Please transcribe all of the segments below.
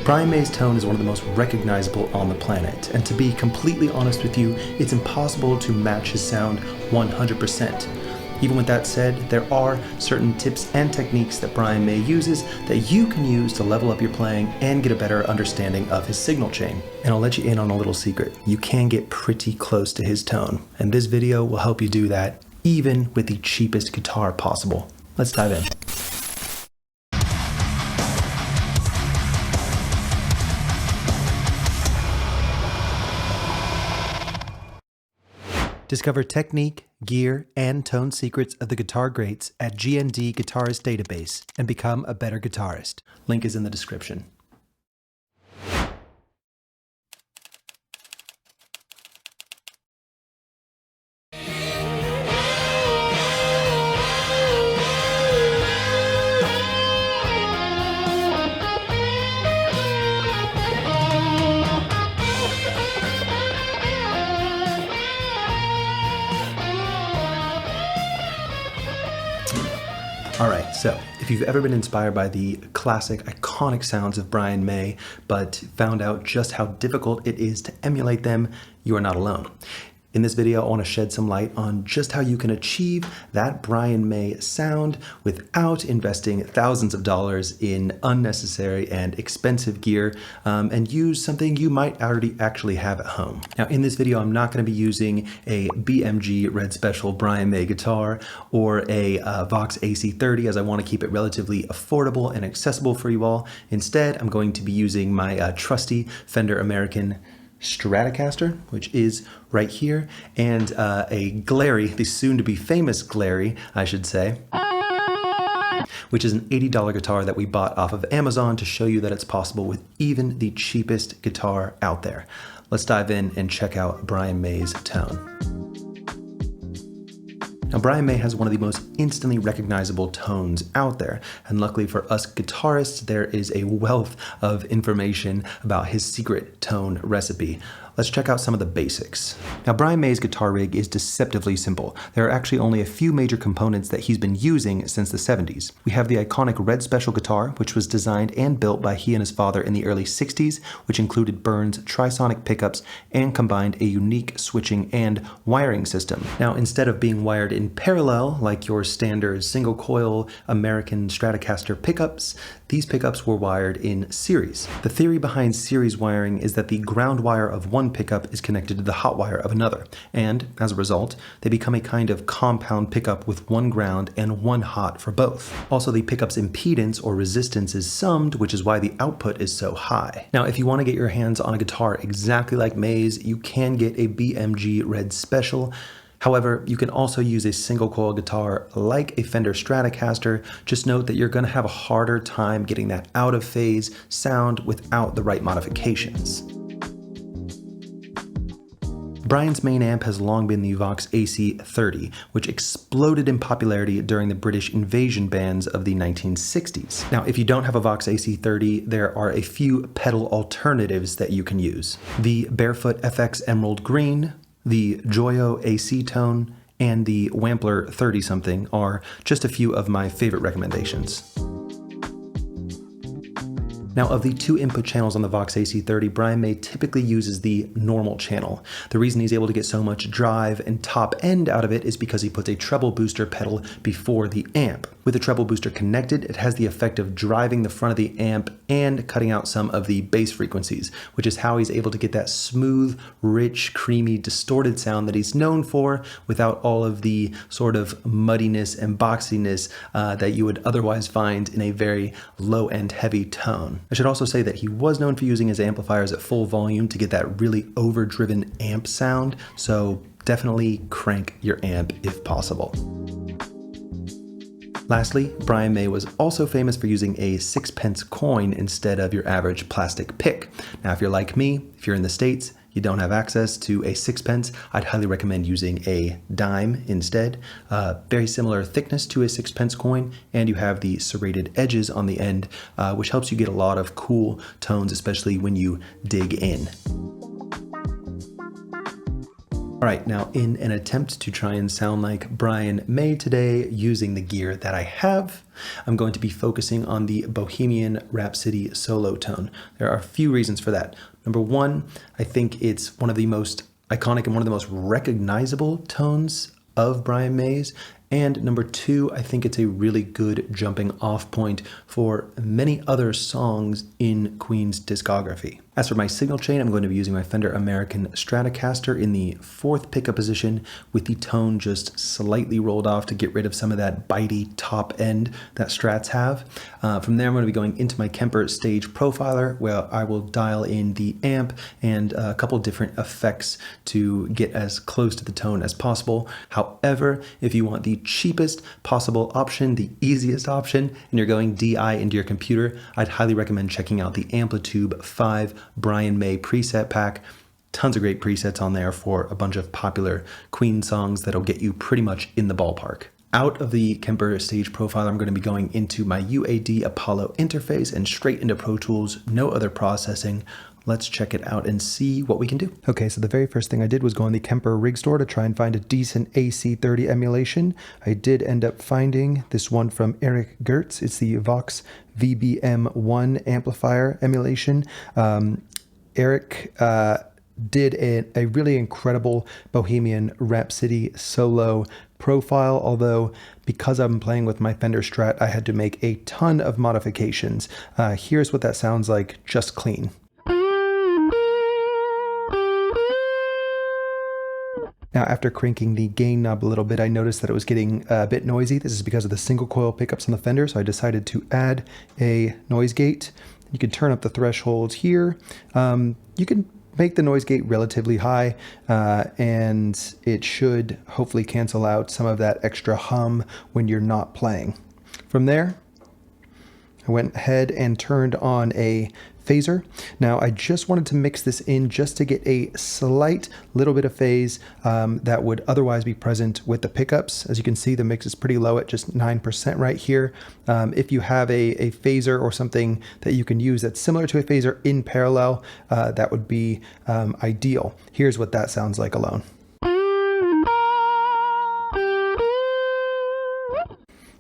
Brian May's tone is one of the most recognizable on the planet, and to be completely honest with you, it's impossible to match his sound 100%. Even with that said, there are certain tips and techniques that Brian May uses that you can use to level up your playing and get a better understanding of his signal chain. And I'll let you in on a little secret. You can get pretty close to his tone, and this video will help you do that even with the cheapest guitar possible. Let's dive in. Discover technique, gear, and tone secrets of the guitar greats at GND Guitarist Database and become a better guitarist. Link is in the description. Alright, so if you've ever been inspired by the classic, iconic sounds of Brian May, but found out just how difficult it is to emulate them, you are not alone. In this video, I want to shed some light on just how you can achieve that Brian May sound without investing thousands of dollars in unnecessary and expensive gear, and use something you might already actually have at home. Now, in this video, I'm not going to be using a BMG Red Special Brian May guitar or a Vox AC30, as I want to keep it relatively affordable and accessible for you all. Instead, I'm going to be using my trusty Fender American Stratocaster, which is right here, and a Glary, the soon-to-be famous Glary, I should say, which is an $80 guitar that we bought off of Amazon to show you that it's possible with even the cheapest guitar out there. Let's dive in and check out Brian May's tone. Now, Brian May has one of the most instantly recognizable tones out there, and luckily for us guitarists, there is a wealth of information about his secret tone recipe. Let's check out some of the basics. Now, Brian May's guitar rig is deceptively simple. There are actually only a few major components that he's been using since the 70s. We have the iconic Red Special guitar, which was designed and built by he and his father in the early 60s, which included Burns trisonic pickups and combined a unique switching and wiring system. Now, instead of being wired in parallel like your standard single coil American Stratocaster pickups, these pickups were wired in series. The theory behind series wiring is that the ground wire of one pickup is connected to the hot wire of another, and as a result, they become a kind of compound pickup with one ground and one hot for both. Also, the pickup's impedance or resistance is summed, which is why the output is so high. Now, if you want to get your hands on a guitar exactly like May's, you can get a BMG Red Special. However, you can also use a single coil guitar like a Fender Stratocaster. Just note that you're going to have a harder time getting that out of phase sound without the right modifications. Brian's main amp has long been the Vox AC30, which exploded in popularity during the British invasion bands of the 1960s. Now, if you don't have a Vox AC30, there are a few pedal alternatives that you can use. The Barefoot FX Emerald Green, the Joyo AC Tone, and the Wampler 30-something are just a few of my favorite recommendations. Now, of the two input channels on the Vox AC30, Brian May typically uses the normal channel. The reason he's able to get so much drive and top end out of it is because he puts a treble booster pedal before the amp. With the treble booster connected, it has the effect of driving the front of the amp and cutting out some of the bass frequencies, which is how he's able to get that smooth, rich, creamy, distorted sound that he's known for without all of the sort of muddiness and boxiness that you would otherwise find in a very low-end heavy tone. I should also say that he was known for using his amplifiers at full volume to get that really overdriven amp sound, so definitely crank your amp if possible. Lastly, Brian May was also famous for using a 6-pence coin instead of your average plastic pick. Now, if you're like me, if you're in the States, you don't have access to a 6-pence, I'd highly recommend using a dime instead. Very similar thickness to a 6-pence coin, and you have the serrated edges on the end, which helps you get a lot of cool tones, especially when you dig in. All right, now in an attempt to try and sound like Brian May today using the gear that I have, I'm going to be focusing on the Bohemian Rhapsody solo tone. There are a few reasons for that. Number one, I think it's one of the most iconic and one of the most recognizable tones of Brian May's. And number two, I think it's a really good jumping off point for many other songs in Queen's discography. As for my signal chain, I'm going to be using my Fender American Stratocaster in the 4th pickup position with the tone just slightly rolled off to get rid of some of that bitey top end that Strats have. From there, I'm going to be going into my Kemper Stage Profiler where I will dial in the amp and a couple different effects to get as close to the tone as possible. However, if you want the cheapest possible option, the easiest option, and you're going DI into your computer, I'd highly recommend checking out the Amplitube 5 Brian May preset pack. Tons of great presets on there for a bunch of popular Queen songs that'll get you pretty much in the ballpark. Out of the Kemper Stage Profiler, I'm going to be going into my UAD Apollo interface and straight into Pro Tools, no other processing. Let's check it out and see what we can do. Okay, so the very first thing I did was go on the Kemper rig store to try and find a decent AC30 emulation. I did end up finding this one from Eric Gertz. It's the Vox VBM1 amplifier emulation. Eric did a really incredible Bohemian Rhapsody solo profile, although because I'm playing with my Fender Strat, I had to make a ton of modifications. Here's what that sounds like, just clean. Now, after cranking the gain knob a little bit, I noticed that it was getting a bit noisy. This is because of the single coil pickups on the Fender, so I decided to add a noise gate. You can turn up the thresholds here. You can make the noise gate relatively high, and it should hopefully cancel out some of that extra hum when you're not playing. From there, I went ahead and turned on a phaser. Now I just wanted to mix this in just to get a slight little bit of phase that would otherwise be present with the pickups. As you can see, the mix is pretty low at just 9% right here. If you have a phaser or something that you can use that's similar to a phaser in parallel, that would be ideal. Here's what that sounds like alone.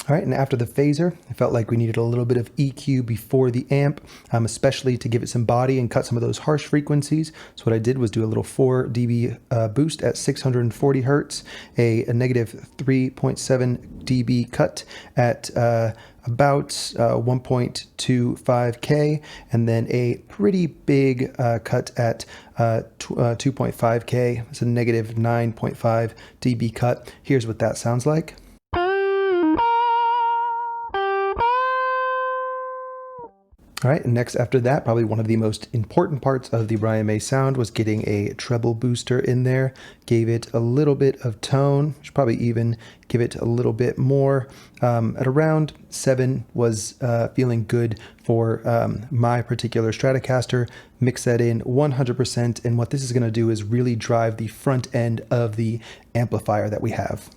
All right, and after the phaser, I felt like we needed a little bit of EQ before the amp, especially to give it some body and cut some of those harsh frequencies. So what I did was do a little 4 dB boost at 640 hertz, a negative 3.7 dB cut at about 1.25K, and then a pretty big cut at 2.5K. It's a negative 9.5 dB cut. Here's what that sounds like. All right, and next after that, probably one of the most important parts of the Brian May sound was getting a treble booster in there. Gave it a little bit of tone. Should probably even give it a little bit more. At around 7 was feeling good for my particular Stratocaster. Mix that in 100%, and what this is going to do is really drive the front end of the amplifier that we have.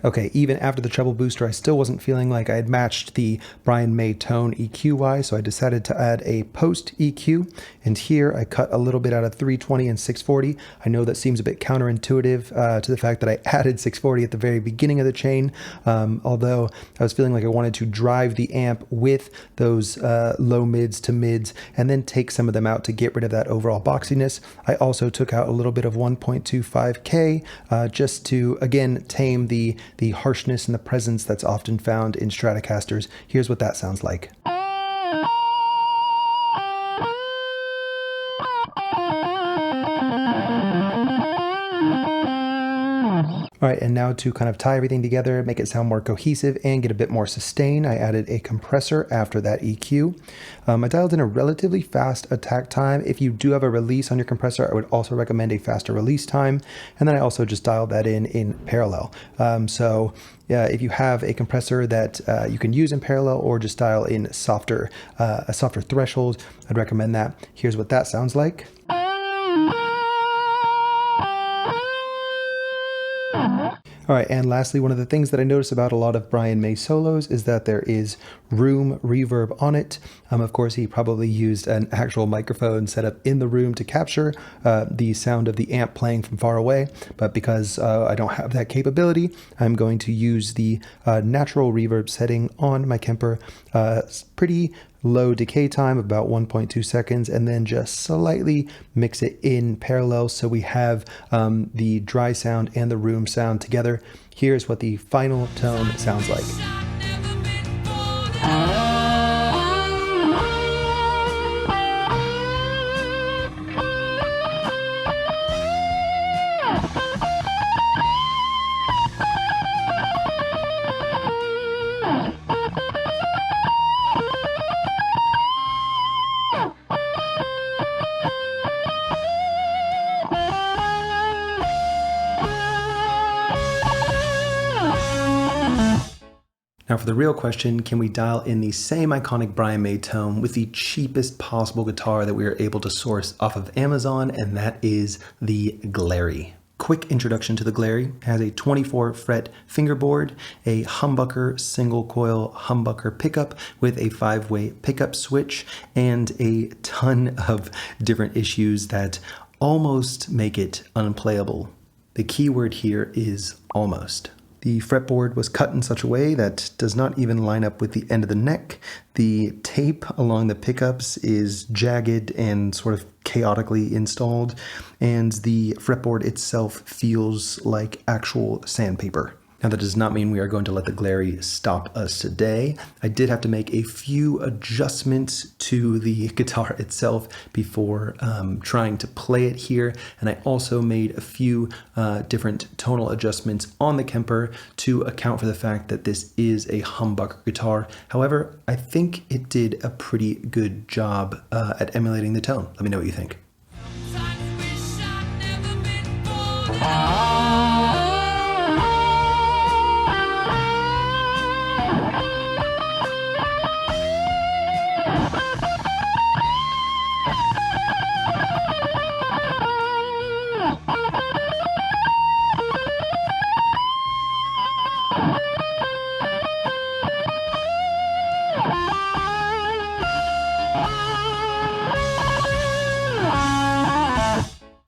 Okay, even after the treble booster, I still wasn't feeling like I had matched the Brian May tone EQ-wise, so I decided to add a post EQ, and here I cut a little bit out of 320 and 640. I know that seems a bit counterintuitive to the fact that I added 640 at the very beginning of the chain, although I was feeling like I wanted to drive the amp with those low mids to mids, and then take some of them out to get rid of that overall boxiness. I also took out a little bit of 1.25K just to, again, tame the harshness and the presence that's often found in Stratocasters. Here's what that sounds like. All right, and now to kind of tie everything together, make it sound more cohesive and get a bit more sustain, I added a compressor after that EQ. I dialed in a relatively fast attack time. If you do have a release on your compressor, I would also recommend a faster release time. And then I also just dialed that in parallel. So yeah, if you have a compressor that you can use in parallel or just dial in a softer threshold, I'd recommend that. Here's what that sounds like. All right, and lastly, one of the things that I notice about a lot of Brian May solos is that there is room reverb on it. Of course, he probably used an actual microphone set up in the room to capture the sound of the amp playing from far away, but because I don't have that capability, I'm going to use the natural reverb setting on my Kemper. Pretty low decay time, about 1.2 seconds, and then just slightly mix it in parallel so we have the dry sound and the room sound together. Here's what the final tone sounds like. Now for the real question, can we dial in the same iconic Brian May tone with the cheapest possible guitar that we are able to source off of Amazon, and that is the Glary. Quick introduction to the Glary. It has a 24 fret fingerboard, a humbucker single coil humbucker pickup with a 5-way pickup switch, and a ton of different issues that almost make it unplayable. The key word here is almost. The fretboard was cut in such a way that does not even line up with the end of the neck. The tape along the pickups is jagged and sort of chaotically installed, and the fretboard itself feels like actual sandpaper. Now that does not mean we are going to let the Glary stop us today. I did have to make a few adjustments to the guitar itself before trying to play it here, and I also made a few different tonal adjustments on the Kemper to account for the fact that this is a humbucker guitar. However, I think it did a pretty good job at emulating the tone. Let me know what you think.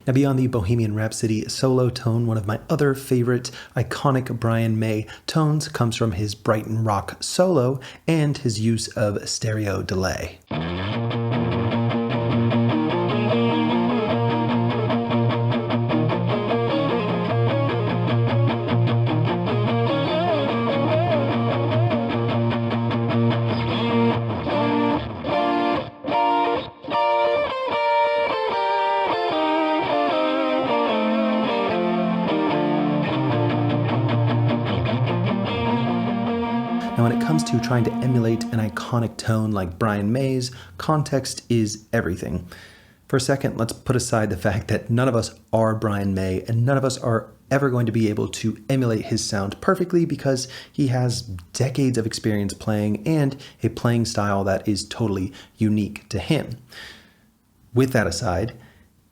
Now beyond the Bohemian Rhapsody solo tone, one of my other favorite iconic Brian May tones comes from his Brighton Rock solo and his use of stereo delay. Now when it comes to trying to emulate an iconic tone like Brian May's, context is everything. For a second, let's put aside the fact that none of us are Brian May and none of us are ever going to be able to emulate his sound perfectly because he has decades of experience playing and a playing style that is totally unique to him. With that aside,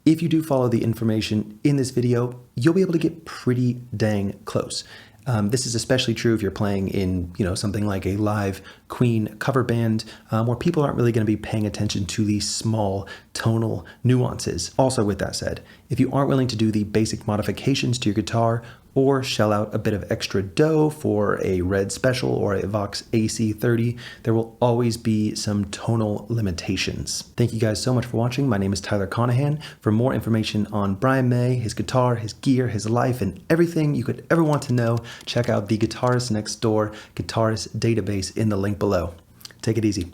if you do follow the information in this video, you'll be able to get pretty dang close. This is especially true if you're playing in, something like a live Queen cover band where people aren't really going to be paying attention to the small tonal nuances. Also, with that said, if you aren't willing to do the basic modifications to your guitar or shell out a bit of extra dough for a Red Special or a Vox AC30, there will always be some tonal limitations. Thank you guys so much for watching. My name is Tyler Conahan. For more information on Brian May, his guitar, his gear, his life, and everything you could ever want to know, check out the Guitarist Next Door Guitarist database in the link below. Take it easy.